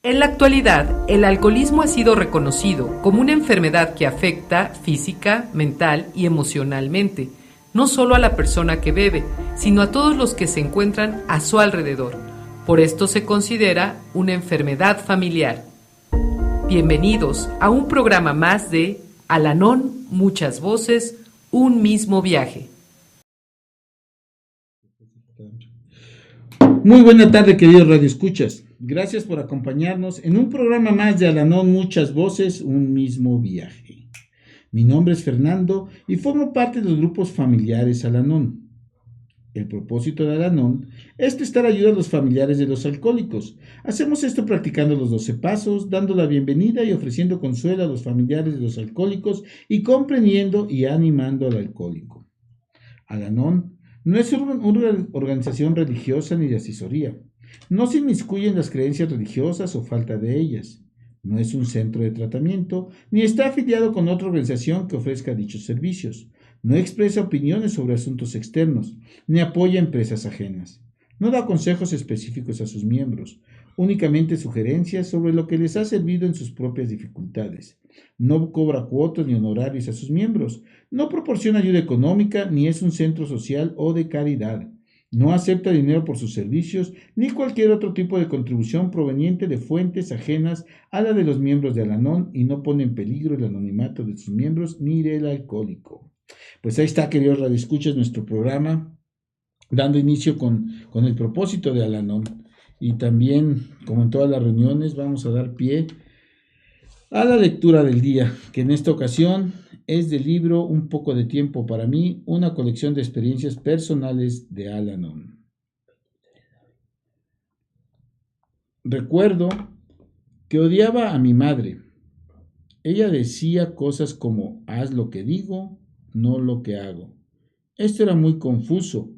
En la actualidad, el alcoholismo ha sido reconocido como una enfermedad que afecta física, mental y emocionalmente, no solo a la persona que bebe, sino a todos los que se encuentran a su alrededor. Por esto se considera una enfermedad familiar. Bienvenidos a un programa más de Al-Anon, muchas voces, un mismo viaje. Muy buena tarde, queridos radioescuchas. Gracias por acompañarnos en un programa más de Al-Anon, muchas voces, un mismo viaje. Mi nombre es Fernando y formo parte de los grupos familiares Al-Anon. El propósito de Al-Anon es prestar ayuda a los familiares de los alcohólicos. Hacemos esto practicando los 12 pasos, dando la bienvenida y ofreciendo consuelo a los familiares de los alcohólicos y comprendiendo y animando al alcohólico. Al-Anon no es una organización religiosa ni de asesoría. No se inmiscuye en las creencias religiosas o falta de ellas. No es un centro de tratamiento, ni está afiliado con otra organización que ofrezca dichos servicios. No expresa opiniones sobre asuntos externos, ni apoya empresas ajenas. No da consejos específicos a sus miembros, únicamente sugerencias sobre lo que les ha servido en sus propias dificultades. No cobra cuotas ni honorarios a sus miembros. No proporciona ayuda económica ni es un centro social o de caridad. No acepta dinero por sus servicios ni cualquier otro tipo de contribución proveniente de fuentes ajenas a la de los miembros de Al-Anon y no pone en peligro el anonimato de sus miembros ni del alcohólico. Pues ahí está, queridos radioescuchas, nuestro programa, dando inicio con el propósito de Al-Anon. Y también, como en todas las reuniones, vamos a dar pie a la lectura del día, que en esta ocasión es del libro Un poco de tiempo para mí, una colección de experiencias personales de Al-Anon. Recuerdo que odiaba a mi madre. Ella decía cosas como haz lo que digo, no lo que hago. Esto era muy confuso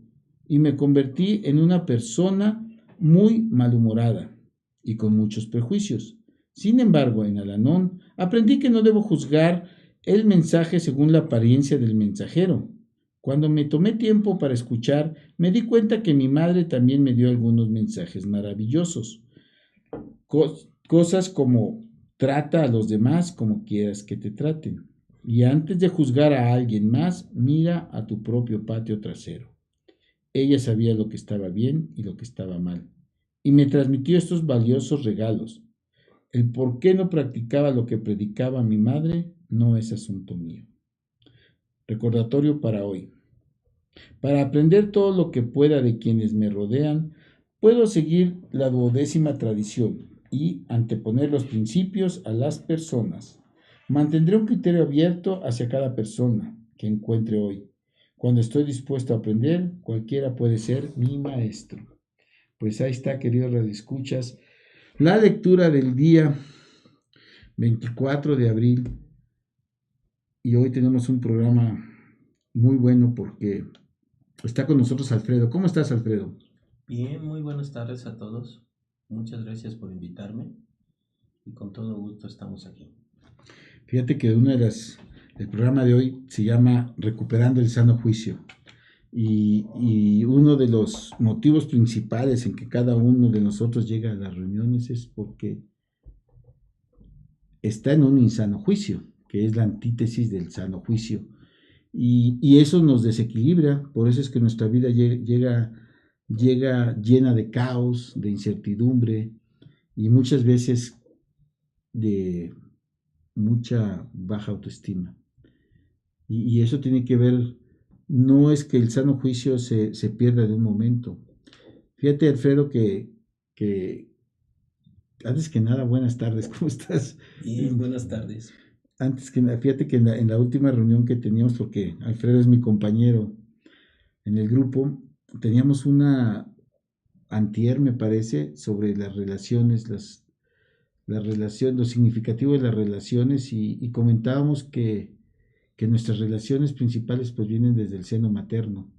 y me convertí en una persona muy malhumorada y con muchos prejuicios. Sin embargo, en Al-Anon aprendí que no debo juzgar el mensaje según la apariencia del mensajero. Cuando me tomé tiempo para escuchar, me di cuenta que mi madre también me dio algunos mensajes maravillosos. Cosas como trata a los demás como quieras que te traten. Y antes de juzgar a alguien más, mira a tu propio patio trasero. Ella sabía lo que estaba bien y lo que estaba mal. Y me transmitió estos valiosos regalos. El por qué no practicaba lo que predicaba mi madre no es asunto mío. Recordatorio para hoy. Para aprender todo lo que pueda de quienes me rodean, puedo seguir la 12ª tradición y anteponer los principios a las personas. Mantendré un criterio abierto hacia cada persona que encuentre hoy. Cuando estoy dispuesto a aprender, cualquiera puede ser mi maestro. Pues ahí está, queridos radioescuchas, la lectura del día 24 de abril. Y hoy tenemos un programa muy bueno porque está con nosotros Alfredo. ¿Cómo estás, Alfredo? Bien, muy buenas tardes a todos. Muchas gracias por invitarme y con todo gusto estamos aquí. Fíjate que el programa de hoy se llama Recuperando el sano juicio. Y uno de los motivos principales en que cada uno de nosotros llega a las reuniones es porque está en un insano juicio, que es la antítesis del sano juicio. Y eso nos desequilibra, por eso es que nuestra vida llega llena de caos, de incertidumbre y muchas veces de mucha baja autoestima. Y eso tiene que ver, no es que el sano juicio se pierda de un momento. Fíjate, Alfredo, que antes que nada, buenas tardes, ¿cómo estás? Bien, buenas tardes. Antes que nada, fíjate que en la última reunión que teníamos, porque Alfredo es mi compañero en el grupo, teníamos una antier, me parece, sobre las relaciones, la relación, lo significativo de las relaciones y comentábamos que nuestras relaciones principales pues vienen desde el seno materno.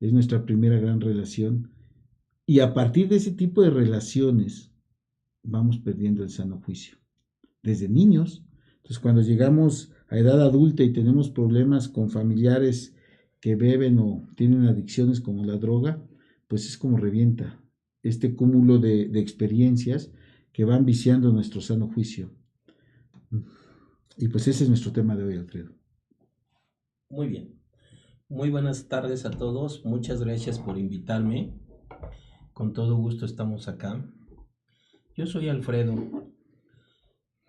Es nuestra primera gran relación. Y a partir de ese tipo de relaciones vamos perdiendo el sano juicio. Desde niños. Entonces cuando llegamos a edad adulta y tenemos problemas con familiares que beben o tienen adicciones como la droga, pues es como revienta este cúmulo de experiencias que van viciando nuestro sano juicio. Y pues ese es nuestro tema de hoy, Alfredo. Muy bien. Muy buenas tardes a todos. Muchas gracias por invitarme. Con todo gusto estamos acá. Yo soy Alfredo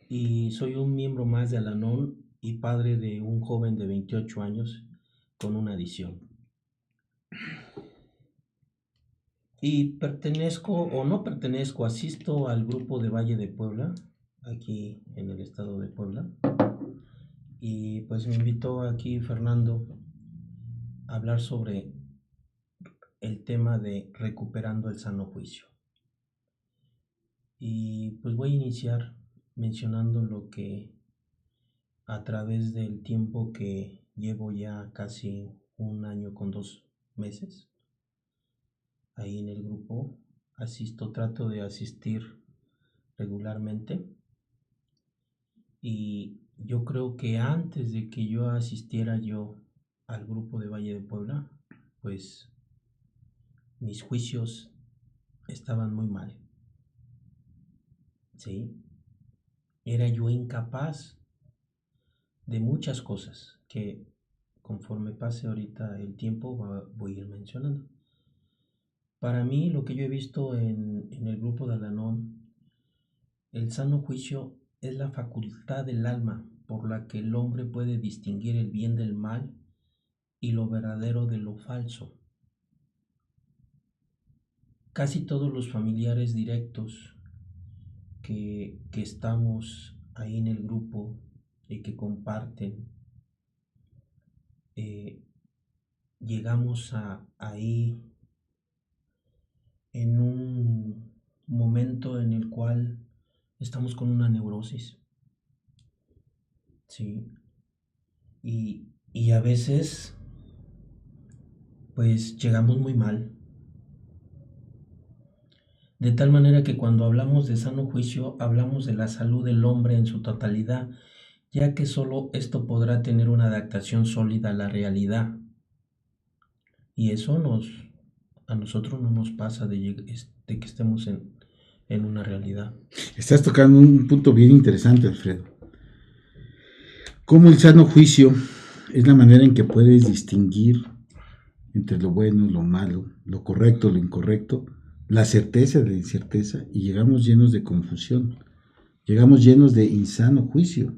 y soy un miembro más de Al-Anon y padre de un joven de 28 años con una adicción. Y asisto al grupo de Valle de Puebla, aquí en el estado de Puebla. Y pues me invitó aquí Fernando a hablar sobre el tema de recuperando el sano juicio. Y pues voy a iniciar mencionando lo que a través del tiempo que llevo ya casi 1 año con 2 meses ahí en el grupo, trato de asistir regularmente. Y yo creo que antes de que yo asistiera al grupo de Valle de Puebla, pues mis juicios estaban muy mal. ¿Sí? Era yo incapaz de muchas cosas que conforme pase ahorita el tiempo voy a ir mencionando. Para mí, lo que yo he visto en el grupo de Al-Anon, el sano juicio es la facultad del alma por la que el hombre puede distinguir el bien del mal y lo verdadero de lo falso. Casi todos los familiares directos que estamos ahí en el grupo y que comparten, llegamos ahí en un momento en el cual estamos con una neurosis, ¿sí? Y a veces, pues llegamos muy mal. De tal manera que cuando hablamos de sano juicio, hablamos de la salud del hombre en su totalidad, ya que solo esto podrá tener una adaptación sólida a la realidad. Y eso a nosotros no nos pasa de que estemos en una realidad. Estás tocando un punto bien interesante, Alfredo. Cómo el sano juicio es la manera en que puedes distinguir entre lo bueno, lo malo, lo correcto, lo incorrecto, la certeza de la incerteza, y llegamos llenos de confusión, llegamos llenos de insano juicio.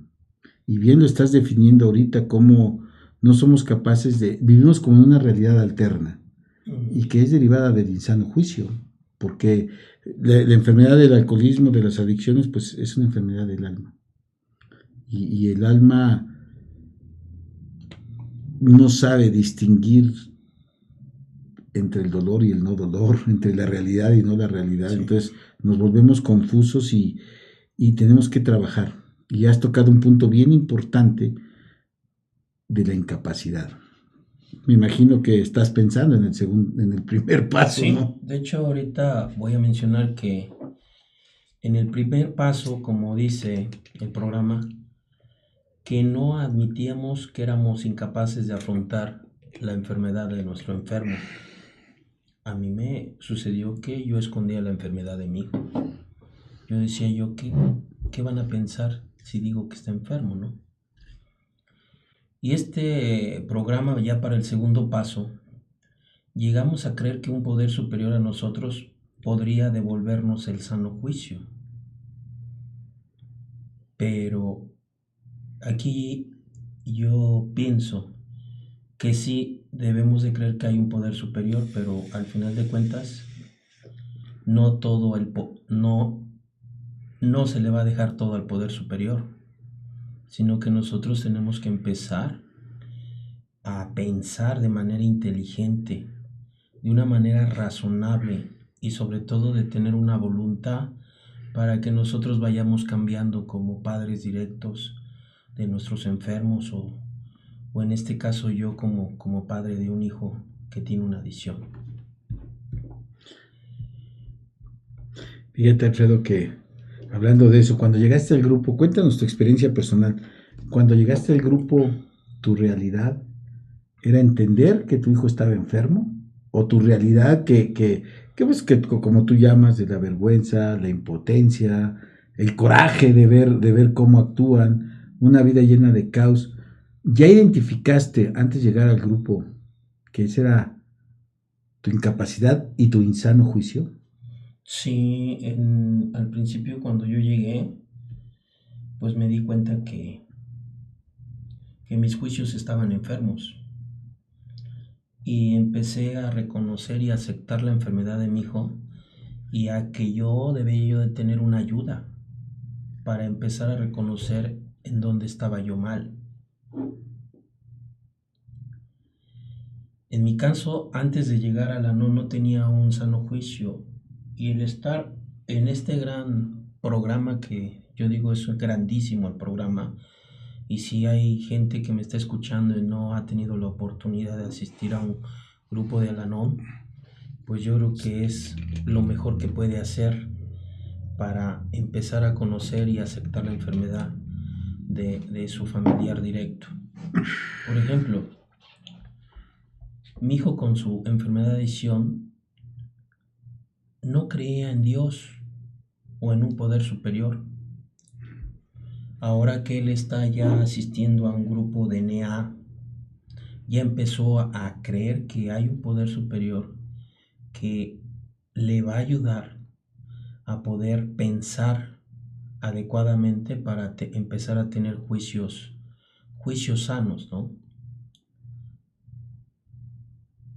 Y bien lo estás definiendo ahorita, cómo no somos capaces vivimos como en una realidad alterna, y que es derivada del insano juicio, porque la enfermedad del alcoholismo, de las adicciones, pues es una enfermedad del alma. Y el alma no sabe distinguir entre el dolor y el no dolor, entre la realidad y no la realidad. Sí. Entonces nos volvemos confusos y tenemos que trabajar. Y has tocado un punto bien importante de la incapacidad. Me imagino que estás pensando en el primer paso, sí, ¿no? De hecho, ahorita voy a mencionar que en el primer paso, como dice el programa, que no admitíamos que éramos incapaces de afrontar la enfermedad de nuestro enfermo. A mí me sucedió que yo escondía la enfermedad de mi hijo. Yo decía ¿qué van a pensar si digo que está enfermo, no? Y este programa, ya para el segundo paso, llegamos a creer que un poder superior a nosotros podría devolvernos el sano juicio. Pero aquí yo pienso que sí debemos de creer que hay un poder superior, pero al final de cuentas no se le va a dejar todo al poder superior, sino que nosotros tenemos que empezar a pensar de manera inteligente, de una manera razonable, y sobre todo de tener una voluntad para que nosotros vayamos cambiando como padres directos de nuestros enfermos, o en este caso yo como padre de un hijo que tiene una adicción. Fíjate, Alfredo, que hablando de eso, cuando llegaste al grupo, cuéntanos tu experiencia personal. Cuando llegaste al grupo, ¿tu realidad era entender que tu hijo estaba enfermo? o tu realidad pues, que como tú llamas, de la vergüenza, la impotencia, el coraje de ver cómo actúan, una vida llena de caos. ¿Ya identificaste antes de llegar al grupo que esa era tu incapacidad y tu insano juicio? Sí, al principio cuando yo llegué, pues me di cuenta que mis juicios estaban enfermos y empecé a reconocer y aceptar la enfermedad de mi hijo y a que yo debía yo de tener una ayuda para empezar a reconocer en dónde estaba yo mal. En mi caso, antes de llegar a la no tenía un sano juicio y el estar en este gran programa que yo digo es grandísimo el programa y si hay gente que me está escuchando y no ha tenido la oportunidad de asistir a un grupo de Al-Anon, pues yo creo que es lo mejor que puede hacer para empezar a conocer y aceptar la enfermedad de su familiar directo. Por ejemplo, mi hijo con su enfermedad de adicción no creía en Dios o en un poder superior. Ahora que él está ya asistiendo a un grupo de NA, ya empezó a creer que hay un poder superior que le va a ayudar a poder pensar adecuadamente para empezar a tener juicios sanos, ¿no?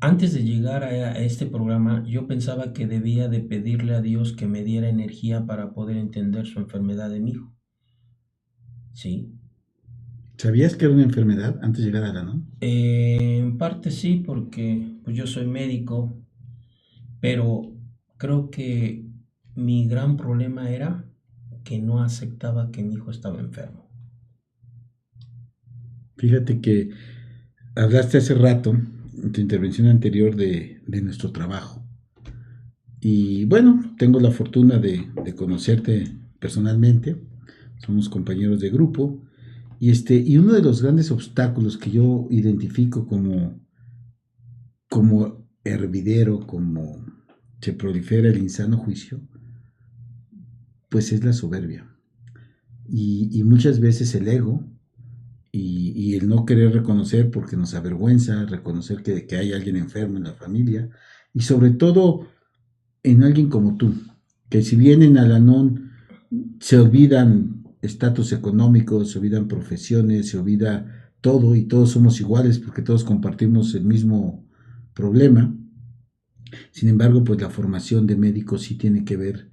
Antes de llegar a este programa, yo pensaba que debía de pedirle a Dios que me diera energía para poder entender su enfermedad de mi hijo. ¿Sí? ¿Sabías que era una enfermedad antes de llegar a la no? En parte sí, porque pues, yo soy médico, pero creo que mi gran problema era que no aceptaba que mi hijo estaba enfermo. Fíjate que hablaste hace rato, en tu intervención anterior, de nuestro trabajo. Y bueno, tengo la fortuna de conocerte personalmente. Somos compañeros de grupo. Y uno de los grandes obstáculos que yo identifico como hervidero, como se prolifera el insano juicio, pues es la soberbia. Y muchas veces el ego y el no querer reconocer porque nos avergüenza, reconocer que hay alguien enfermo en la familia y sobre todo en alguien como tú, que si bien en Al-Anon se olvidan estatus económicos, se olvidan profesiones, se olvida todo y todos somos iguales porque todos compartimos el mismo problema. Sin embargo, pues la formación de médicos sí tiene que ver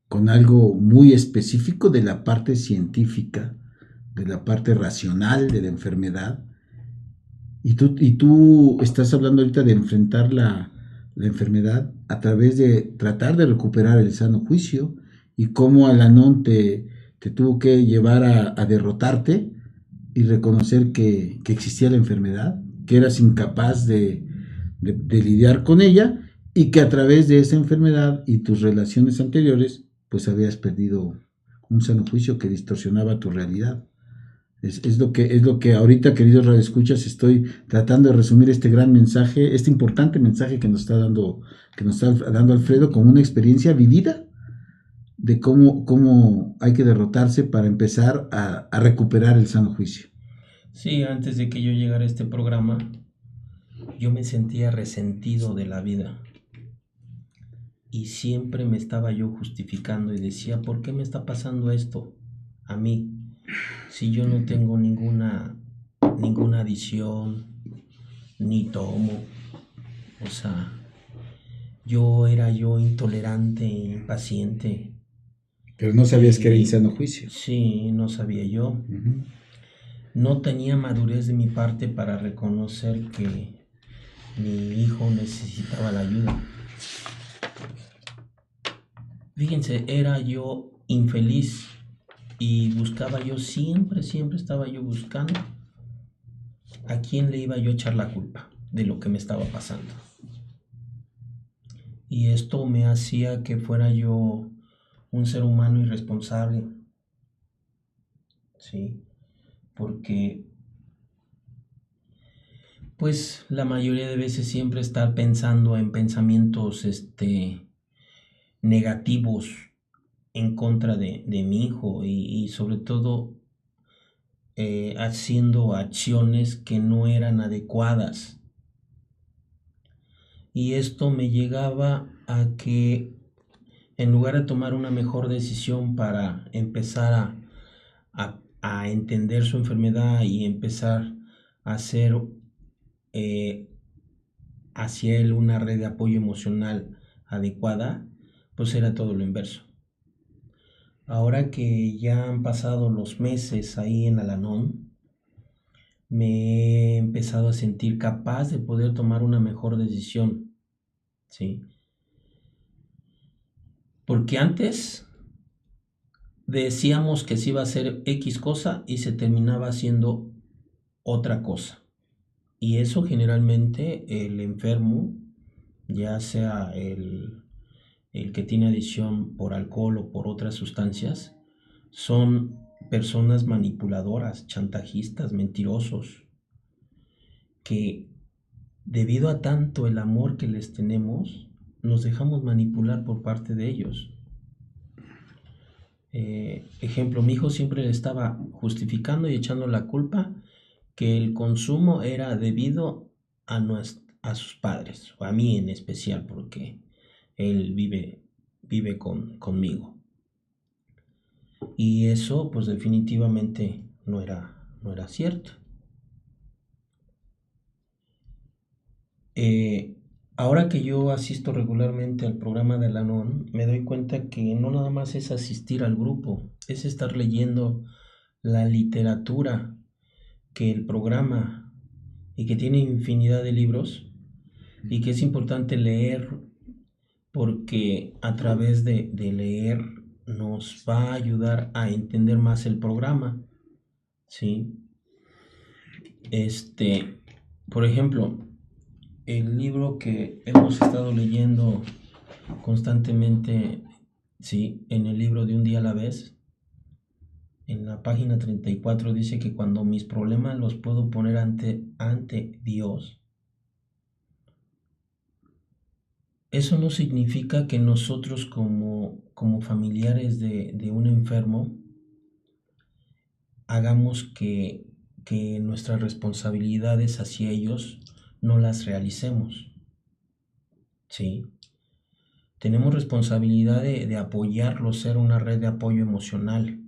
con algo muy específico de la parte científica, de la parte racional de la enfermedad. Y tú estás hablando ahorita de enfrentar la enfermedad a través de tratar de recuperar el sano juicio y cómo Al-Anon te tuvo que llevar a derrotarte y reconocer que existía la enfermedad, que eras incapaz de lidiar con ella y que a través de esa enfermedad y tus relaciones anteriores, pues habías perdido un sano juicio que distorsionaba tu realidad. Es lo que ahorita, queridos radioescuchas, estoy tratando de resumir este gran mensaje, este importante mensaje que nos está dando Alfredo como una experiencia vivida de cómo hay que derrotarse para empezar a recuperar el sano juicio. Sí, antes de que yo llegara a este programa, yo me sentía resentido de la vida y siempre me estaba yo justificando y decía, ¿por qué me está pasando esto a mí? Si yo no tengo ninguna adicción, ni tomo, o sea, yo era yo intolerante, impaciente. Pero no sabías que era Y insano juicio. sí, no sabía yo. No tenía madurez de mi parte para reconocer que mi hijo necesitaba la ayuda. Fíjense, era yo infeliz y buscaba yo siempre estaba yo buscando a quién le iba yo a echar la culpa de lo que me estaba pasando. Y esto me hacía que fuera yo un ser humano irresponsable, ¿sí? Porque Pues la mayoría de veces siempre estar pensando en pensamientos negativos en contra de mi hijo y sobre todo haciendo acciones que no eran adecuadas. Y esto me llegaba a que en lugar de tomar una mejor decisión para empezar a entender su enfermedad y empezar a hacer hacia él una red de apoyo emocional adecuada, pues era todo lo inverso. Ahora que ya han pasado los meses ahí en Al-Anon, me he empezado a sentir capaz de poder tomar una mejor decisión, ¿sí? Porque antes decíamos que se iba a hacer X cosa y se terminaba haciendo otra cosa. Y eso generalmente el enfermo, ya sea el que tiene adicción por alcohol o por otras sustancias, son personas manipuladoras, chantajistas, mentirosos, que debido a tanto el amor que les tenemos, nos dejamos manipular por parte de ellos. Ejemplo, mi hijo siempre le estaba justificando y echando la culpa que el consumo era debido a sus padres, o a mí en especial, porque él vive conmigo. Y eso pues definitivamente no era cierto. Ahora que yo asisto regularmente al programa de Al-Anon, me doy cuenta que no nada más es asistir al grupo, es estar leyendo la literatura que el programa y que tiene infinidad de libros y que es importante leer porque a través de leer nos va a ayudar a entender más el programa, ¿sí? Por ejemplo, el libro que hemos estado leyendo constantemente, ¿sí? En el libro de Un día a la vez, en la página 34 dice que cuando mis problemas los puedo poner ante Dios, eso no significa que nosotros como familiares de un enfermo hagamos que nuestras responsabilidades hacia ellos no las realicemos, ¿sí? Tenemos responsabilidad de apoyarlos, ser una red de apoyo emocional.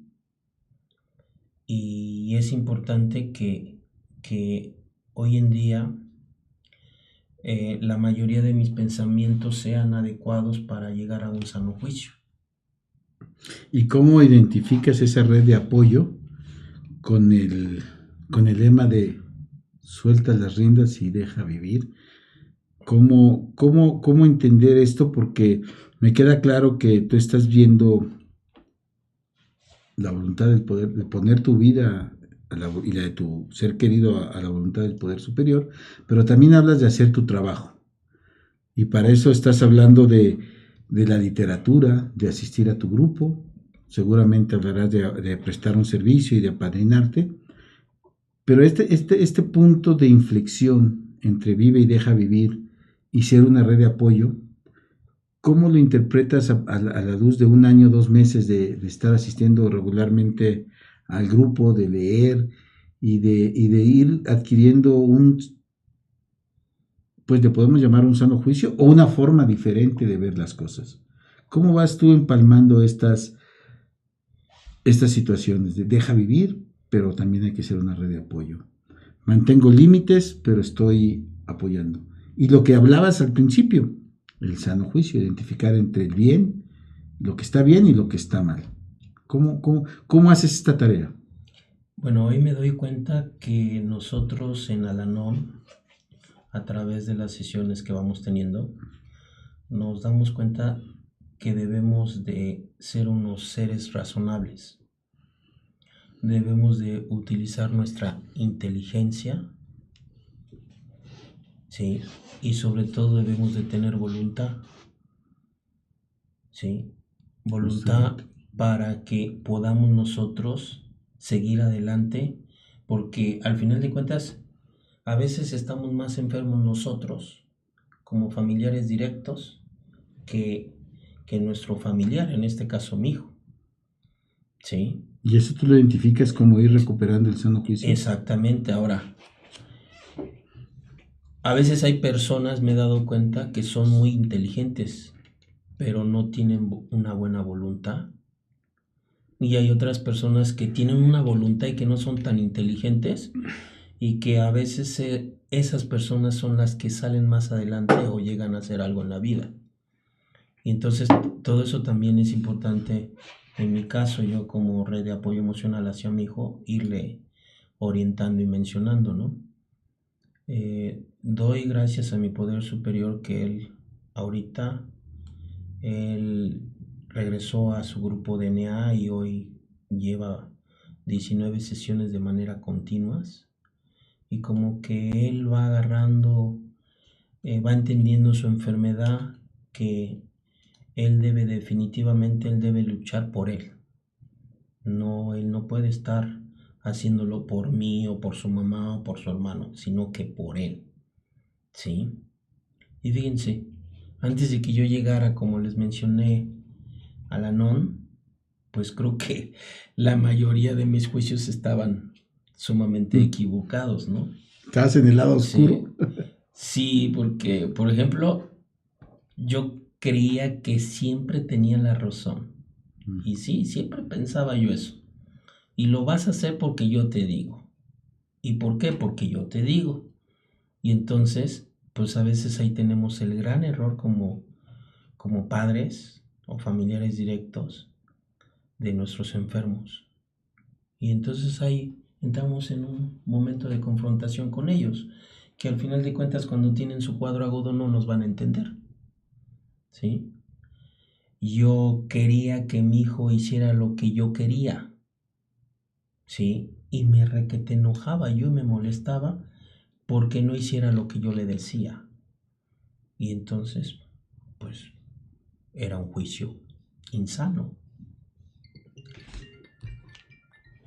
Y es importante que hoy en día la mayoría de mis pensamientos sean adecuados para llegar a un sano juicio. ¿Y cómo identificas esa red de apoyo con el lema de suelta las riendas y deja vivir? ¿Cómo entender esto? Porque me queda claro que tú estás viendo la voluntad del poder, de poner tu vida y la de tu ser querido a la voluntad del poder superior, pero también hablas de hacer tu trabajo. Y para eso estás hablando de la literatura, de asistir a tu grupo, seguramente hablarás de prestar un servicio y de apadrinarte, pero este punto de inflexión entre vive y deja vivir y ser una red de apoyo, ¿cómo lo interpretas a la luz de un año, 2 meses de estar asistiendo regularmente al grupo, de leer y de ir adquiriendo pues le podemos llamar un sano juicio o una forma diferente de ver las cosas? ¿Cómo vas tú empalmando estas situaciones de deja vivir, pero también hay que ser una red de apoyo? Mantengo límites, pero estoy apoyando. Y lo que hablabas al principio, el sano juicio, identificar entre el bien, lo que está bien y lo que está mal. ¿Cómo haces esta tarea? Bueno, hoy me doy cuenta que nosotros en Al-Anon, a través de las sesiones que vamos teniendo, nos damos cuenta que debemos de ser unos seres razonables. Debemos de utilizar nuestra inteligencia, ¿sí? Y sobre todo debemos de tener voluntad, ¿sí? Voluntad para que podamos nosotros seguir adelante, porque al final de cuentas a veces estamos más enfermos nosotros como familiares directos que, que nuestro familiar, en este caso mi hijo. ¿Sí? Y eso tú lo identificas como ir recuperando el sano juicio. Exactamente. Ahora, a veces hay personas, me he dado cuenta, que son muy inteligentes, pero no tienen una buena voluntad. Y hay otras personas que tienen una voluntad y que no son tan inteligentes y que a veces esas personas son las que salen más adelante o llegan a hacer algo en la vida. Y entonces todo eso también es importante. En mi caso, yo como red de apoyo emocional hacia mi hijo, irle orientando y mencionando, ¿no? Doy gracias a mi poder superior que él regresó a su grupo DNA y hoy lleva 19 sesiones de manera continuas y como que él va agarrando, va entendiendo su enfermedad, que él debe luchar por él. No, él no puede estar haciéndolo por mí o por su mamá o por su hermano, sino que por él. ¿Sí? Y fíjense, antes de que yo llegara, como les mencioné, a la NON, pues creo que la mayoría de mis juicios estaban sumamente equivocados, ¿no? ¿Estás en el lado oscuro? Sí, porque, por ejemplo, yo creía que siempre tenía la razón. Y sí, siempre pensaba yo eso. Y lo vas a hacer porque yo te digo. ¿Y por qué? Porque yo te digo. Y entonces, pues a veces ahí tenemos el gran error como padres o familiares directos de nuestros enfermos. Y entonces ahí entramos en un momento de confrontación con ellos, que al final de cuentas cuando tienen su cuadro agudo no nos van a entender. ¿Sí? Yo quería que mi hijo hiciera lo que yo quería. ¿Sí? Y me requete enojaba, yo me molestaba porque no hiciera lo que yo le decía. Y entonces, pues, era un juicio insano.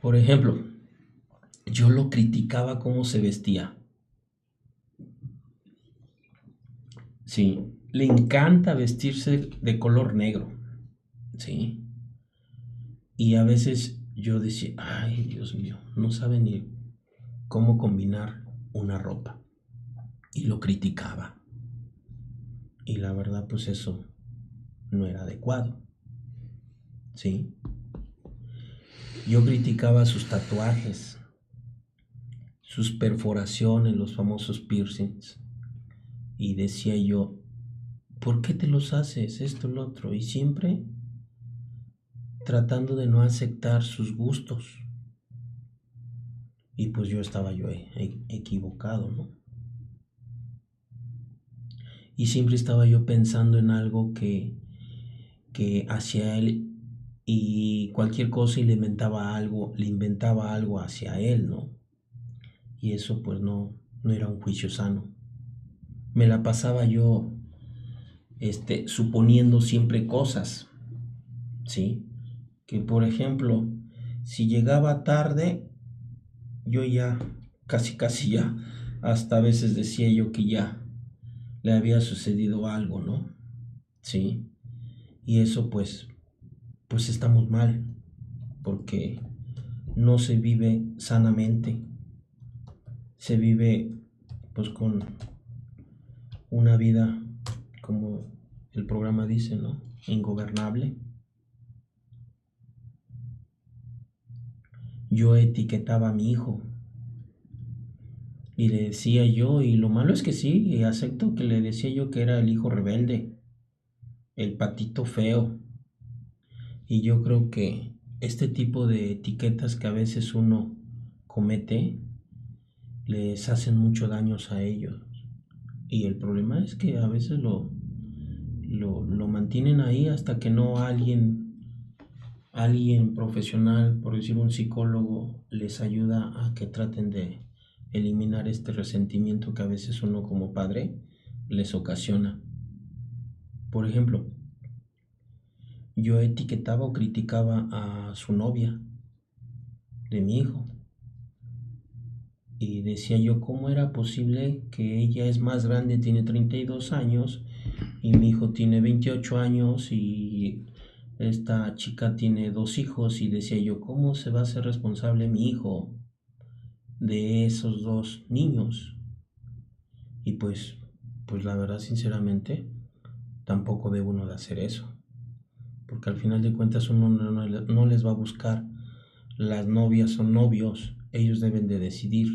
Por ejemplo, yo lo criticaba cómo se vestía. Sí, le encanta vestirse de color negro. Sí. Y a veces yo decía, ay, Dios mío, no sabe ni cómo combinar una ropa. Y lo criticaba. Y la verdad, pues eso no era adecuado. ¿Sí? Yo criticaba sus tatuajes, sus perforaciones, los famosos piercings. Y decía yo, ¿por qué te los haces? Esto, lo otro. Y siempre tratando de no aceptar sus gustos. Y pues yo estaba equivocado, ¿no? Y siempre estaba yo pensando en algo que hacia él, y cualquier cosa y le inventaba algo hacia él, ¿no? Y eso pues no era un juicio sano. Me la pasaba yo suponiendo siempre cosas, ¿sí? Que por ejemplo, si llegaba tarde, yo ya, casi ya, hasta a veces decía yo que ya le había sucedido algo, ¿no? Sí. Y eso pues estamos mal, porque no se vive sanamente, se vive pues con una vida, como el programa dice, ¿no? Ingobernable. Yo etiquetaba a mi hijo y le decía yo, y lo malo es que sí, acepto que le decía yo que era el hijo rebelde, el patito feo. Y yo creo que este tipo de etiquetas que a veces uno comete les hacen mucho daño a ellos. Y el problema es que a veces lo mantienen ahí hasta que no alguien profesional, por decir un psicólogo, les ayuda a que traten de eliminar este resentimiento que a veces uno como padre les ocasiona. Por ejemplo, yo etiquetaba o criticaba a su novia de mi hijo. Y decía yo, ¿cómo era posible que ella es más grande, tiene 32 años, y mi hijo tiene 28 años, y esta chica tiene 2 hijos? Y decía yo, ¿cómo se va a hacer responsable mi hijo de esos 2 niños? Y pues la verdad, sinceramente, tampoco debe uno de hacer eso, porque al final de cuentas uno no les va a buscar las novias o novios, ellos deben de decidir.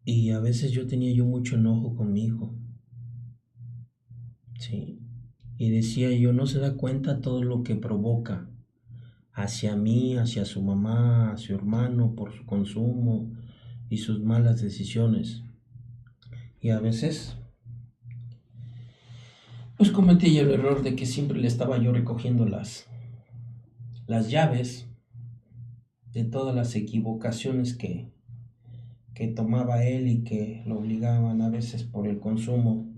Y a veces yo tenía mucho enojo con mi hijo, ¿sí? Y decía yo, no se da cuenta todo lo que provoca hacia mí, hacia su mamá, a su hermano, por su consumo y sus malas decisiones. Y a veces, pues cometí el error de que siempre le estaba yo recogiendo las llaves de todas las equivocaciones que tomaba él y que lo obligaban a veces por el consumo.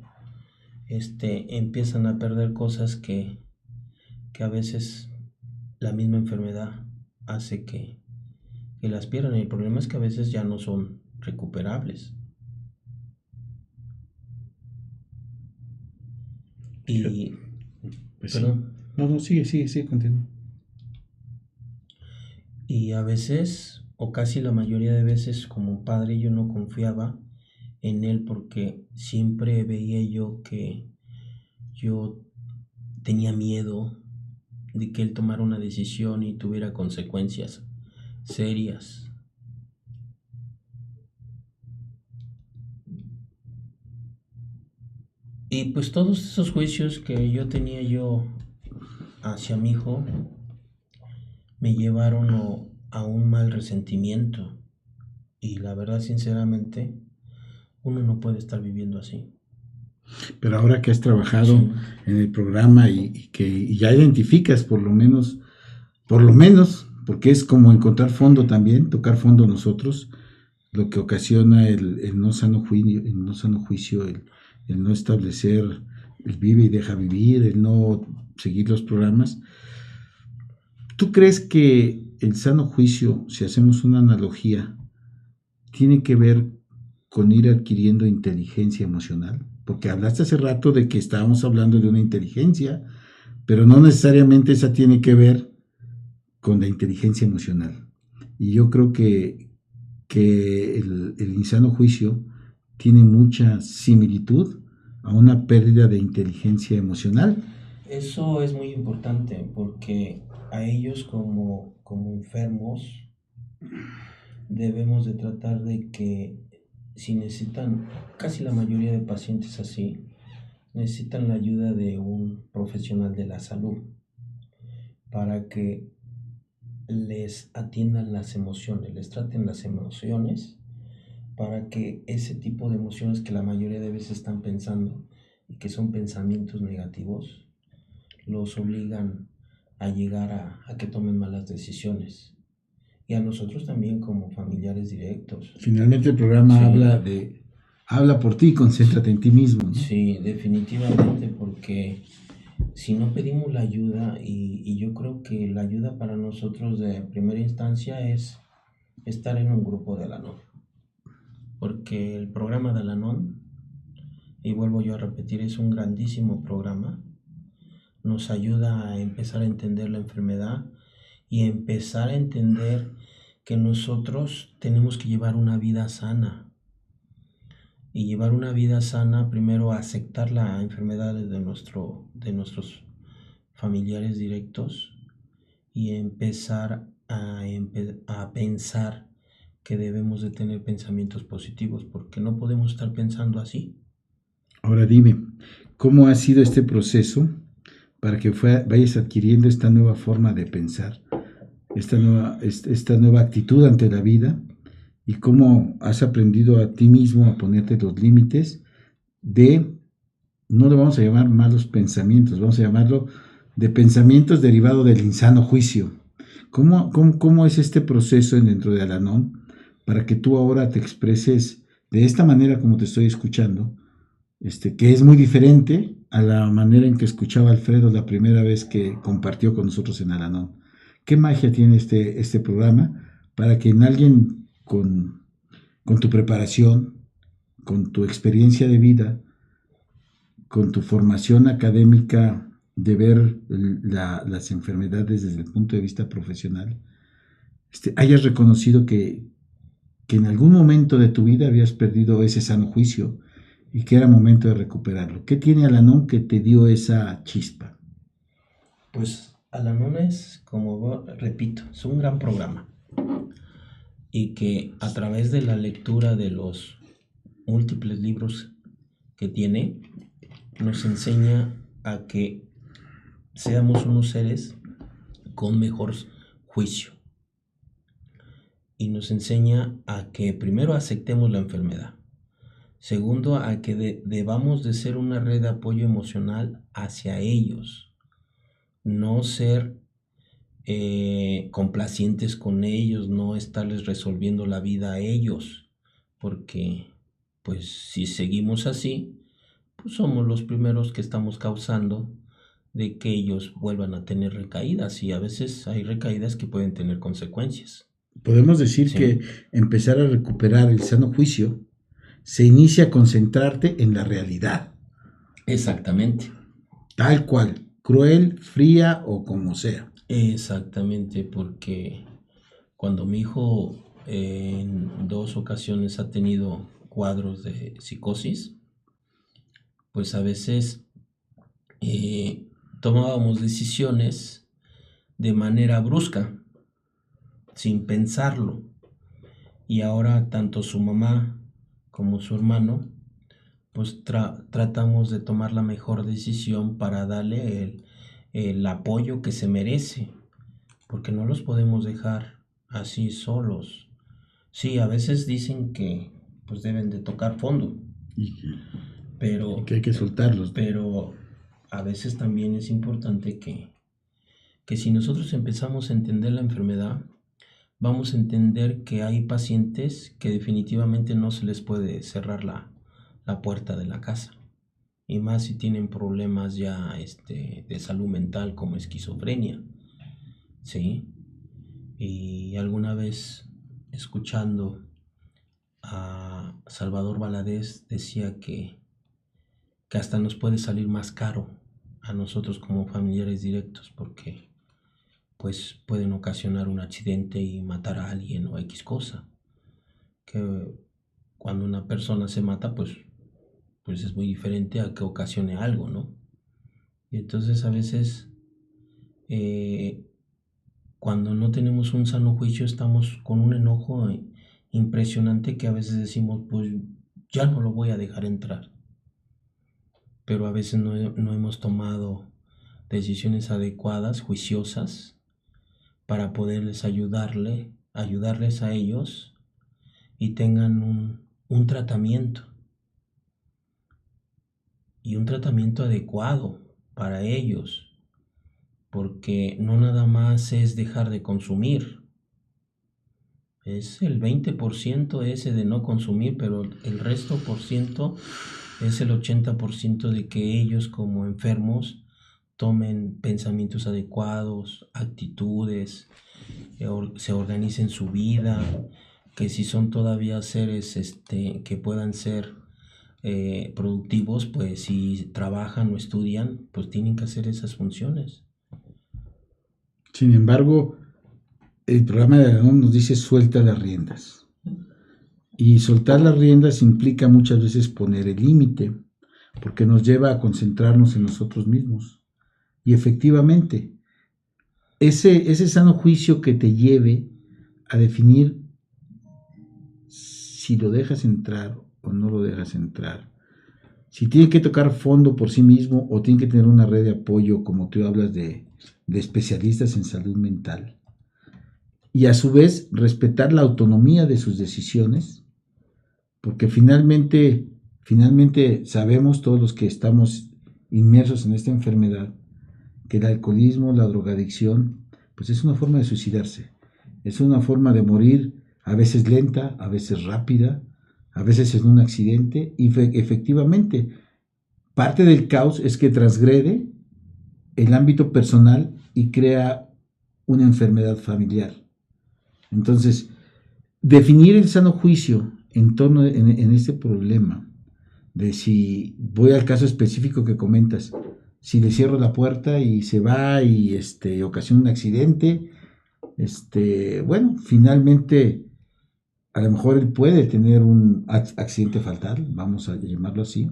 Empiezan a perder cosas que a veces la misma enfermedad hace que las pierdan. Y el problema es que a veces ya no son recuperables. Y pues perdón. Sí. No, sigue, continúa. Y a veces, o casi la mayoría de veces, como padre, yo no confiaba en él, porque siempre veía yo que yo tenía miedo de que él tomara una decisión y tuviera consecuencias serias. Y pues todos esos juicios que yo tenía hacia mi hijo me llevaron a un mal resentimiento. Y la verdad, sinceramente, uno no puede estar viviendo así. Pero ahora que has trabajado en el programa y que ya identificas por lo menos, porque es como encontrar fondo también, tocar fondo nosotros, lo que ocasiona el no sano juicio, el no establecer el vive y deja vivir, el no seguir los programas. ¿Tú crees que el sano juicio, si hacemos una analogía, tiene que ver con ir adquiriendo inteligencia emocional? Porque hablaste hace rato de que estábamos hablando de una inteligencia, pero no necesariamente esa tiene que ver con la inteligencia emocional. Y yo creo que el insano juicio tiene mucha similitud a una pérdida de inteligencia emocional. Eso es muy importante, porque a ellos como enfermos debemos de tratar de que, si necesitan, casi la mayoría de pacientes así, necesitan la ayuda de un profesional de la salud para que les atiendan las emociones, les traten las emociones, para que ese tipo de emociones que la mayoría de veces están pensando y que son pensamientos negativos, los obligan a llegar a que tomen malas decisiones. Y a nosotros también como familiares directos. Finalmente el programa habla por ti, concéntrate en ti mismo, ¿no? Sí, definitivamente, porque si no pedimos la ayuda, y yo creo que la ayuda para nosotros de primera instancia es estar en un grupo de Al-Anon, porque el programa de Al-Anon, y vuelvo yo a repetir, es un grandísimo programa. Nos ayuda a empezar a entender la enfermedad y empezar a entender que nosotros tenemos que llevar una vida sana. Y llevar una vida sana, primero aceptar la enfermedad de nuestros familiares directos, y empezar a pensar que debemos de tener pensamientos positivos, porque no podemos estar pensando así. Ahora dime, ¿cómo ha sido este proceso para que vayas adquiriendo esta nueva forma de pensar, esta nueva actitud ante la vida? Y cómo has aprendido a ti mismo a ponerte los límites no le vamos a llamar malos pensamientos, vamos a llamarlo de pensamientos derivados del insano juicio. ¿Cómo es este proceso dentro de Al-Anon para que tú ahora te expreses de esta manera como te estoy escuchando, que es muy diferente a la manera en que escuchaba Alfredo la primera vez que compartió con nosotros en Al-Anon? ¿Qué magia tiene este programa para que en alguien con tu preparación, con tu experiencia de vida, con tu formación académica de ver las enfermedades desde el punto de vista profesional, hayas reconocido que en algún momento de tu vida habías perdido ese sano juicio y que era momento de recuperarlo. ¿Qué tiene Al-Anon que te dio esa chispa? Pues Al-Anon es, como repito, es un gran programa y que a través de la lectura de los múltiples libros que tiene, nos enseña a que seamos unos seres con mejor juicio y nos enseña a que primero aceptemos la enfermedad, segundo a que debamos de ser una red de apoyo emocional hacia ellos, no ser complacientes con ellos, no estarles resolviendo la vida a ellos, porque pues si seguimos así, pues somos los primeros que estamos causando de que ellos vuelvan a tener recaídas, y a veces hay recaídas que pueden tener consecuencias. Podemos decir Sí. que empezar a recuperar el sano juicio se inicia a concentrarte en la realidad. Exactamente. Tal cual, cruel, fría o como sea. Exactamente, porque cuando mi hijo en 2 ocasiones ha tenido cuadros de psicosis, pues a veces tomábamos decisiones de manera brusca, sin pensarlo. Y ahora tanto su mamá como su hermano, pues tratamos de tomar la mejor decisión para darle el apoyo que se merece, porque no los podemos dejar así solos. Sí, a veces dicen que pues deben de tocar fondo, Y pero que hay que soltarlos. Pero a veces también es importante que si nosotros empezamos a entender la enfermedad, vamos a entender que hay pacientes que definitivamente no se les puede cerrar la puerta de la casa. Y más si tienen problemas ya de salud mental como esquizofrenia. ¿Sí? Y alguna vez escuchando a Salvador Valadez decía que hasta nos puede salir más caro a nosotros como familiares directos, porque pues pueden ocasionar un accidente y matar a alguien o X cosa. Que cuando una persona se mata, pues es muy diferente a que ocasione algo, ¿no? Y entonces a veces cuando no tenemos un sano juicio estamos con un enojo impresionante que a veces decimos, pues ya no lo voy a dejar entrar. Pero a veces no hemos tomado decisiones adecuadas, juiciosas, para poderles ayudarles a ellos y tengan un tratamiento. Y un tratamiento adecuado para ellos, porque no nada más es dejar de consumir. Es el 20% ese de no consumir, pero el resto por ciento es el 80% de que ellos como enfermos tomen pensamientos adecuados, actitudes, se organicen su vida, que si son todavía seres que puedan ser productivos, pues si trabajan o estudian, pues tienen que hacer esas funciones. Sin embargo, el programa de Al-Anon nos dice suelta las riendas. Y soltar las riendas implica muchas veces poner el límite, porque nos lleva a concentrarnos en nosotros mismos. Y efectivamente, ese sano juicio que te lleve a definir si lo dejas entrar o no lo dejas entrar, si tiene que tocar fondo por sí mismo o tiene que tener una red de apoyo, como tú hablas de especialistas en salud mental, y a su vez respetar la autonomía de sus decisiones, porque finalmente sabemos todos los que estamos inmersos en esta enfermedad que el alcoholismo, la drogadicción, pues es una forma de suicidarse, es una forma de morir, a veces lenta, a veces rápida, a veces en un accidente, y efectivamente parte del caos es que transgrede el ámbito personal y crea una enfermedad familiar. Entonces, definir el sano juicio en torno en este problema de si voy al caso específico que comentas, si le cierro la puerta y se va y ocasiona un accidente, bueno, finalmente a lo mejor él puede tener un accidente fatal, vamos a llamarlo así,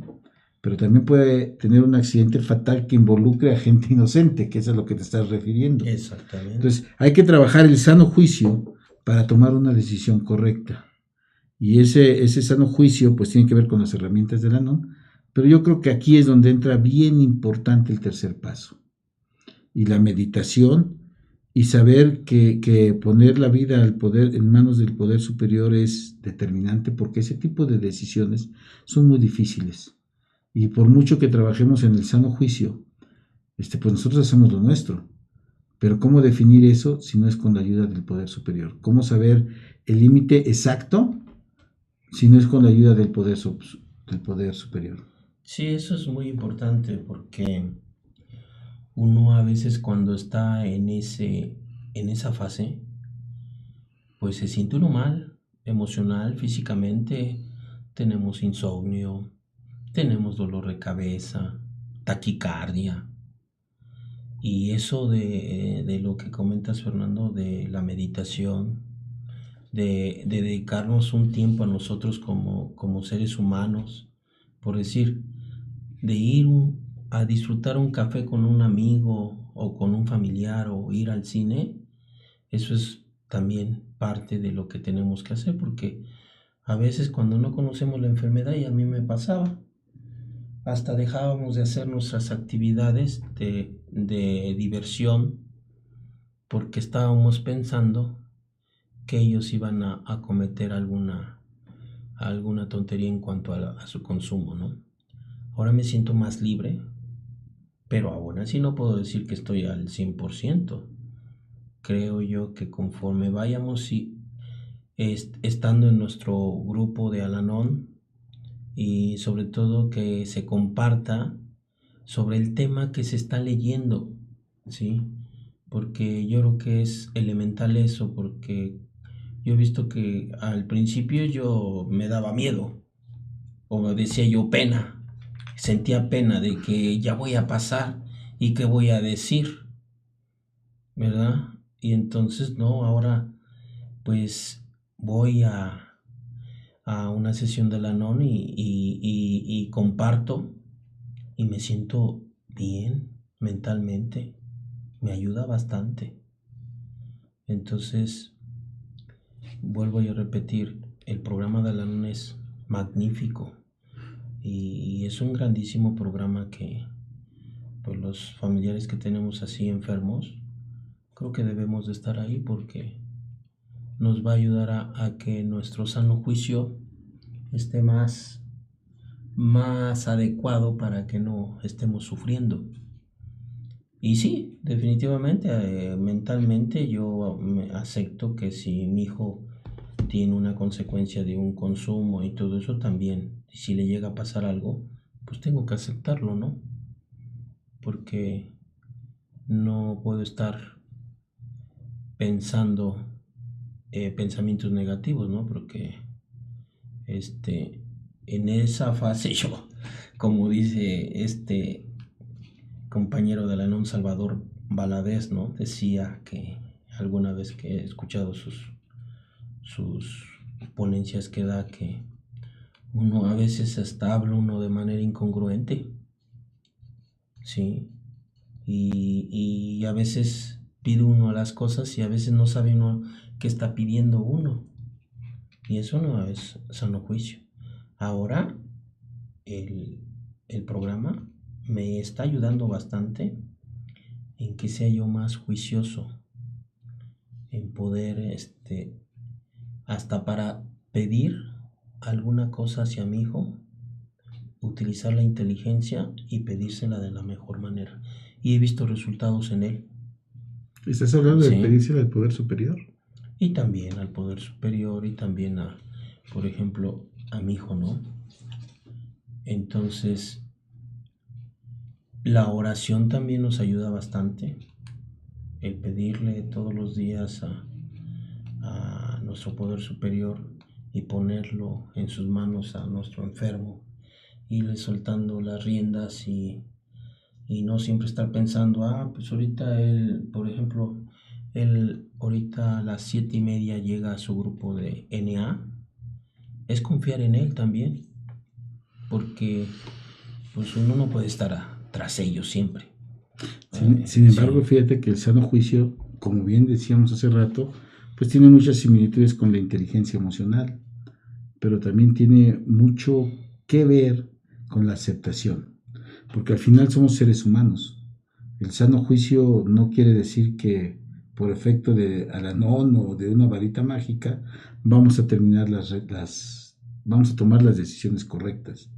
pero también puede tener un accidente fatal que involucre a gente inocente, que es a lo que te estás refiriendo. Exactamente. Entonces, hay que trabajar el sano juicio para tomar una decisión correcta. Y ese sano juicio, pues tiene que ver con las herramientas del ANON, pero yo creo que aquí es donde entra bien importante el tercer paso. Y la meditación, y saber que poner la vida al poder, en manos del poder superior es determinante, porque ese tipo de decisiones son muy difíciles. Y por mucho que trabajemos en el sano juicio, pues nosotros hacemos lo nuestro. Pero ¿cómo definir eso si no es con la ayuda del poder superior? ¿Cómo saber el límite exacto si no es con la ayuda del poder superior? Sí, eso es muy importante porque uno a veces cuando está en esa fase, pues se siente uno mal, emocional, físicamente. Tenemos insomnio, tenemos dolor de cabeza, taquicardia. Y eso de lo que comentas, Fernando, de la meditación, de dedicarnos un tiempo a nosotros como seres humanos, por decir, de ir a disfrutar un café con un amigo o con un familiar o ir al cine, eso es también parte de lo que tenemos que hacer, porque a veces cuando no conocemos la enfermedad, y a mí me pasaba, hasta dejábamos de hacer nuestras actividades de diversión porque estábamos pensando que ellos iban a cometer alguna tontería en cuanto a su consumo, ¿no? Ahora me siento más libre, pero aún así no puedo decir que estoy al 100%. Creo yo que conforme vayamos estando en nuestro grupo de Al-Anon, y sobre todo que se comparta sobre el tema que se está leyendo, ¿sí? Porque yo creo que es elemental eso, porque yo he visto que al principio yo me daba miedo, o decía yo pena, sentía pena de que ya voy a pasar y qué voy a decir, ¿verdad? Y entonces no, ahora pues voy a una sesión de la NON y comparto y me siento bien mentalmente, me ayuda bastante. Entonces, vuelvo a repetir, el programa de la NON es magnífico y es un grandísimo programa que pues los familiares que tenemos así enfermos, creo que debemos de estar ahí porque nos va a ayudar a que nuestro sano juicio esté más adecuado para que no estemos sufriendo. Y sí, definitivamente, mentalmente yo me acepto que si mi hijo tiene una consecuencia de un consumo y todo eso también, y si le llega a pasar algo, pues tengo que aceptarlo, ¿no? Porque no puedo estar pensando pensamientos negativos, ¿no? Porque en esa fase yo, como dice compañero de la NON, Salvador Valadez, ¿no? Decía que alguna vez que he escuchado sus ponencias que da, que uno a veces hasta habla uno de manera incongruente, ¿sí? Y a veces pide uno las cosas y a veces no sabe uno qué está pidiendo uno. Y eso no es sano juicio. Ahora el programa me está ayudando bastante en que sea yo más juicioso, en poder hasta para pedir alguna cosa hacia mi hijo, utilizar la inteligencia y pedírsela de la mejor manera. Y he visto resultados en él. ¿Estás hablando de pedírsela al poder superior? Y también al poder superior y también por ejemplo, a mi hijo, ¿no? Entonces, la oración también nos ayuda bastante. El pedirle todos los días a nuestro poder superior y ponerlo en sus manos a nuestro enfermo, irle soltando las riendas y no siempre estar pensando, pues ahorita él, por ejemplo, él ahorita a las 7:30 llega a su grupo de NA, es confiar en él también, porque pues uno no puede estar tras ellos siempre. Sin embargo, Sí. fíjate que el sano juicio, como bien decíamos hace rato, pues tiene muchas similitudes con la inteligencia emocional, pero también tiene mucho que ver con la aceptación, porque al final somos seres humanos. El sano juicio no quiere decir que por efecto de Al-Anon o de una varita mágica vamos a terminar vamos a tomar las decisiones correctas.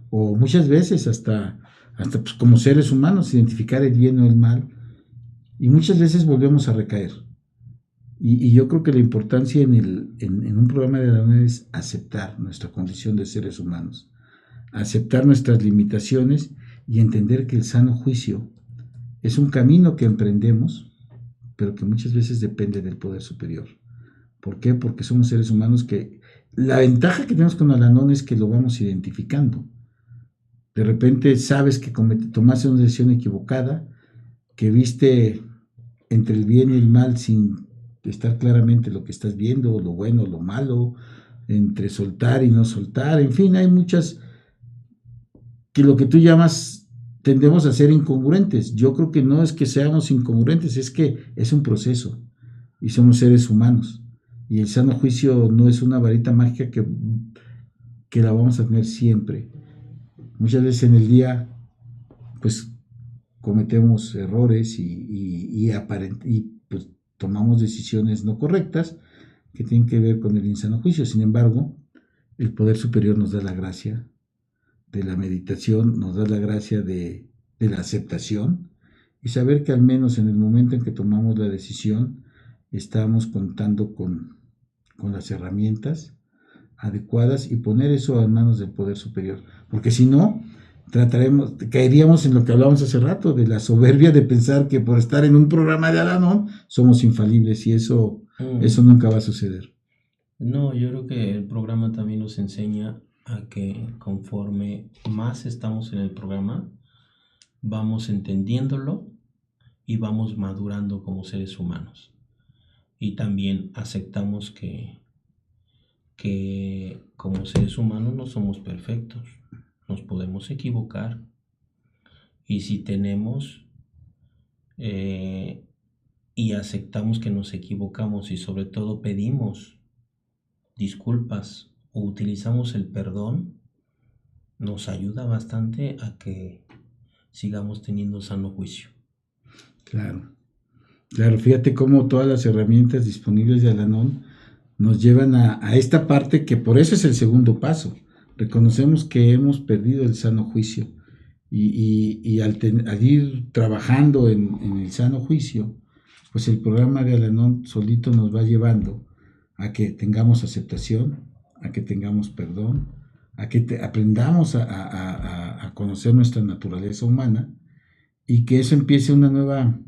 O muchas veces hasta pues, como seres humanos identificar el bien o el mal, y muchas veces volvemos a recaer. Y yo creo que la importancia en un programa de Al-Anon es aceptar nuestra condición de seres humanos, aceptar nuestras limitaciones y entender que el sano juicio es un camino que emprendemos, pero que muchas veces depende del poder superior. ¿Por qué? Porque somos seres humanos que la ventaja que tenemos con Al-Anon es que lo vamos identificando. De repente sabes que tomaste una decisión equivocada, que viste entre el bien y el mal sin estar claramente lo que estás viendo, lo bueno, lo malo, entre soltar y no soltar, en fin, hay muchas que lo que tú llamas tendemos a ser incongruentes. Yo creo que no es que seamos incongruentes, es que es un proceso y somos seres humanos. Y el sano juicio no es una varita mágica que la vamos a tener siempre. Muchas veces en el día, pues cometemos errores y pues, tomamos decisiones no correctas que tienen que ver con el insano juicio. Sin embargo, el poder superior nos da la gracia de la meditación, nos da la gracia de la aceptación y saber que al menos en el momento en que tomamos la decisión estamos contando con las herramientas adecuadas y poner eso en manos del poder superior, porque si no caeríamos en lo que hablábamos hace rato de la soberbia de pensar que por estar en un programa de Al-Anon somos infalibles y eso nunca va a suceder. No, yo creo que el programa también nos enseña a que conforme más estamos en el programa, vamos entendiéndolo y vamos madurando como seres humanos. Y también aceptamos que como seres humanos no somos perfectos, nos podemos equivocar. Y si tenemos y aceptamos que nos equivocamos y sobre todo pedimos disculpas o utilizamos el perdón, nos ayuda bastante a que sigamos teniendo sano juicio. Claro, claro, fíjate cómo todas las herramientas disponibles de Al-Anon nos llevan a esta parte que por eso es el segundo paso. Reconocemos que hemos perdido el sano juicio y al ir trabajando en el sano juicio, pues el programa de Al-Anon solito nos va llevando a que tengamos aceptación, a que tengamos perdón, a que aprendamos a conocer nuestra naturaleza humana y que eso empiece una nueva,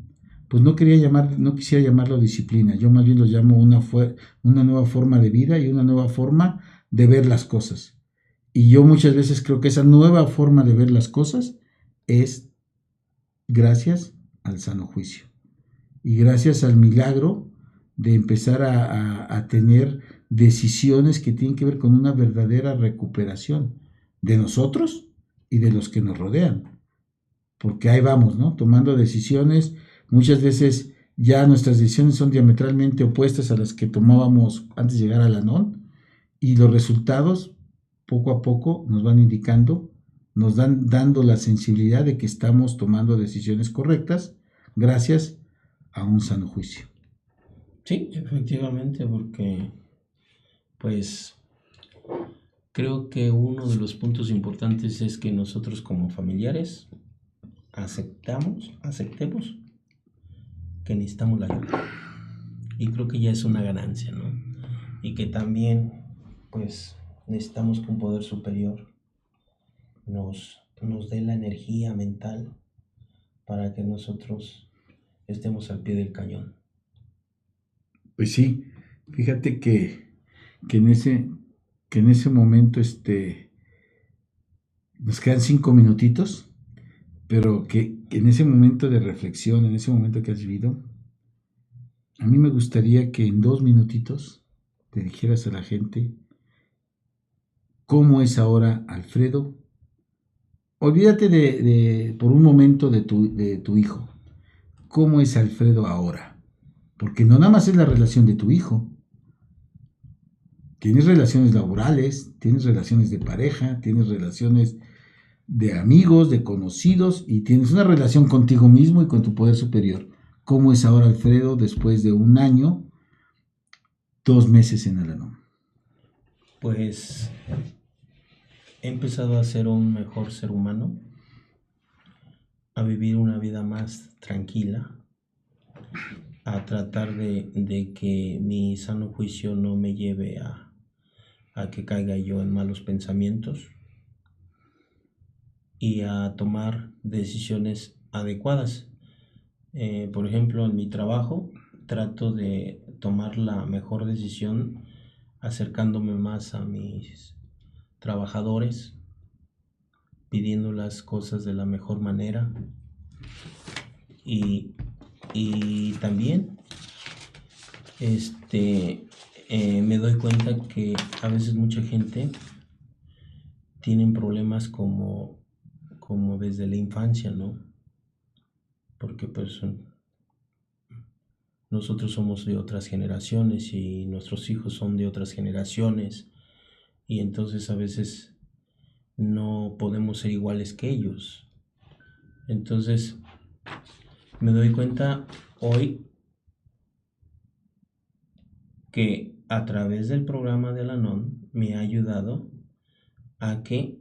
pues no quisiera llamarlo disciplina, yo más bien lo llamo una nueva forma de vida y una nueva forma de ver las cosas. Y yo muchas veces creo que esa nueva forma de ver las cosas es gracias al sano juicio y gracias al milagro de empezar a tener decisiones que tienen que ver con una verdadera recuperación de nosotros y de los que nos rodean. Porque ahí vamos, ¿no? Tomando decisiones, muchas veces ya nuestras decisiones son diametralmente opuestas a las que tomábamos antes de llegar al Anon y los resultados poco a poco nos van indicando, nos dan dando la sensibilidad de que estamos tomando decisiones correctas gracias a un sano juicio. Sí, efectivamente, porque pues creo que uno de los puntos importantes es que nosotros como familiares aceptemos que necesitamos la ayuda. Y creo que ya es una ganancia, ¿no? Y que también, pues, necesitamos que un poder superior nos dé la energía mental para que nosotros estemos al pie del cañón. Pues sí, Fíjate que en ese momento nos quedan 5 minutitos, pero que en ese momento de reflexión, en ese momento que has vivido, a mí me gustaría que en 2 minutitos te dijeras a la gente cómo es ahora Alfredo. Olvídate por un momento de tu hijo. ¿Cómo es Alfredo ahora? Porque no nada más es la relación de tu hijo. Tienes relaciones laborales, tienes relaciones de pareja, tienes relaciones de amigos, de conocidos, y tienes una relación contigo mismo y con tu poder superior. ¿Cómo es ahora Alfredo después de 1 año, 2 meses en Al-Anon? Pues he empezado a ser un mejor ser humano, a vivir una vida más tranquila, a tratar de que mi sano juicio no me lleve a que caiga yo en malos pensamientos y a tomar decisiones adecuadas. Por ejemplo, en mi trabajo trato de tomar la mejor decisión acercándome más a mis trabajadores, pidiendo las cosas de la mejor manera y también me doy cuenta que a veces mucha gente tiene problemas como desde la infancia, ¿no? Porque pues nosotros somos de otras generaciones y nuestros hijos son de otras generaciones, y entonces a veces no podemos ser iguales que ellos. Entonces me doy cuenta hoy que a través del programa de Al-Anon me ha ayudado a que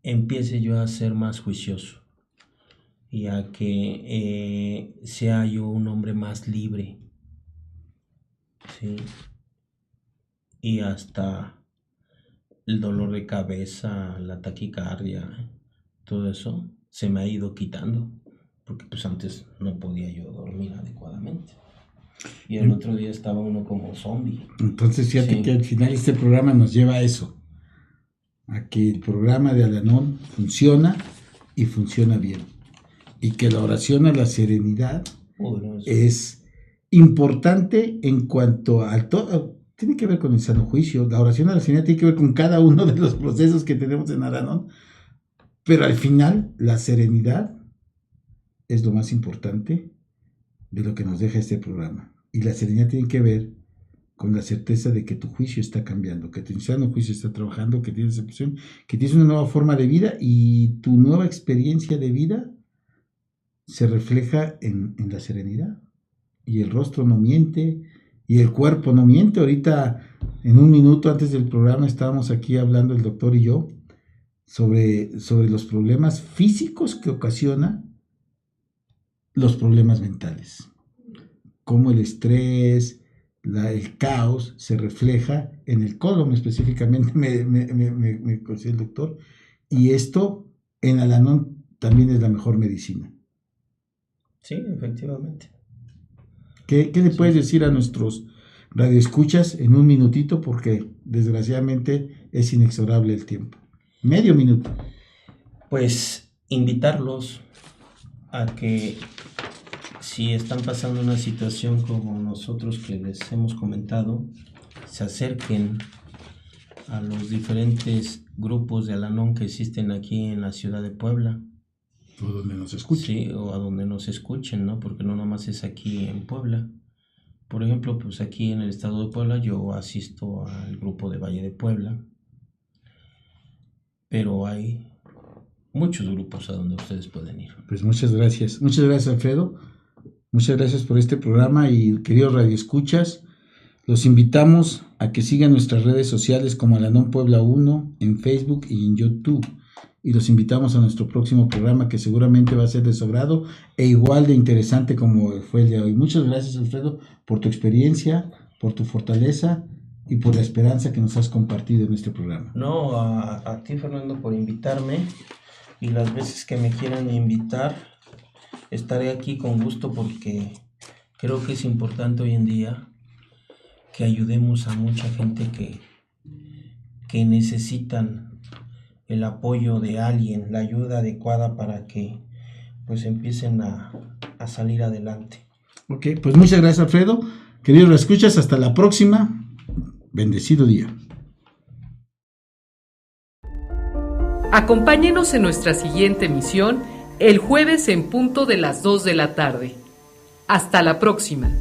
empiece yo a ser más juicioso y a que sea yo un hombre más libre, ¿sí? Y hasta el dolor de cabeza, la taquicardia, todo eso se me ha ido quitando, porque pues antes no podía yo dormir adecuadamente. Y el otro día estaba uno como zombie. Entonces fíjate que al final este programa nos lleva a eso, a que el programa de Al-Anon funciona y funciona bien, y que la oración a la serenidad es importante en cuanto a todo. Tiene que ver con el sano juicio. La oración a la serenidad tiene que ver con cada uno de los procesos que tenemos en Al-Anon, pero al final la serenidad es lo más importante de lo que nos deja este programa. Y la serenidad tiene que ver con la certeza de que tu juicio está cambiando, que tu sano juicio está trabajando, que tienes opción, que tienes una nueva forma de vida, y tu nueva experiencia de vida se refleja en la serenidad. Y el rostro no miente, y el cuerpo no miente. Ahorita, en 1 minuto antes del programa, estábamos aquí hablando el doctor y yo sobre los problemas físicos que ocasiona los problemas mentales. Cómo el estrés, el caos se refleja en el colon específicamente, me decía el doctor, y esto en Al-Anon también es la mejor medicina. Sí, efectivamente. ¿Qué le puedes decir a nuestros radioescuchas en 1 minutito? Porque desgraciadamente es inexorable el tiempo. Medio minuto. Pues invitarlos a que, si están pasando una situación como nosotros que les hemos comentado, se acerquen a los diferentes grupos de Al-Anon que existen aquí en la ciudad de Puebla. O donde nos escuchen. Sí, o a donde nos escuchen, ¿no? Porque no nomás es aquí en Puebla. Por ejemplo, pues aquí en el estado de Puebla yo asisto al grupo de Valle de Puebla, pero hay muchos grupos a donde ustedes pueden ir. Pues muchas gracias. Muchas gracias, Alfredo. Muchas gracias por este programa, y queridos radioescuchas, los invitamos a que sigan nuestras redes sociales como Al-Anon Puebla 1 en Facebook y en YouTube. Y los invitamos a nuestro próximo programa, que seguramente va a ser de su agrado e igual de interesante como fue el de hoy. Muchas gracias, Alfredo, por tu experiencia, por tu fortaleza y por la esperanza que nos has compartido en este programa. No, a ti, Fernando, por invitarme, y las veces que me quieran invitar estaré aquí con gusto, porque creo que es importante hoy en día que ayudemos a mucha gente que necesitan el apoyo de alguien, la ayuda adecuada para que pues empiecen a salir adelante. Ok, pues muchas gracias, Alfredo. Queridos escuchas, hasta la próxima. Bendecido día. Acompáñenos en nuestra siguiente emisión el jueves en punto de las 2 de la tarde. Hasta la próxima.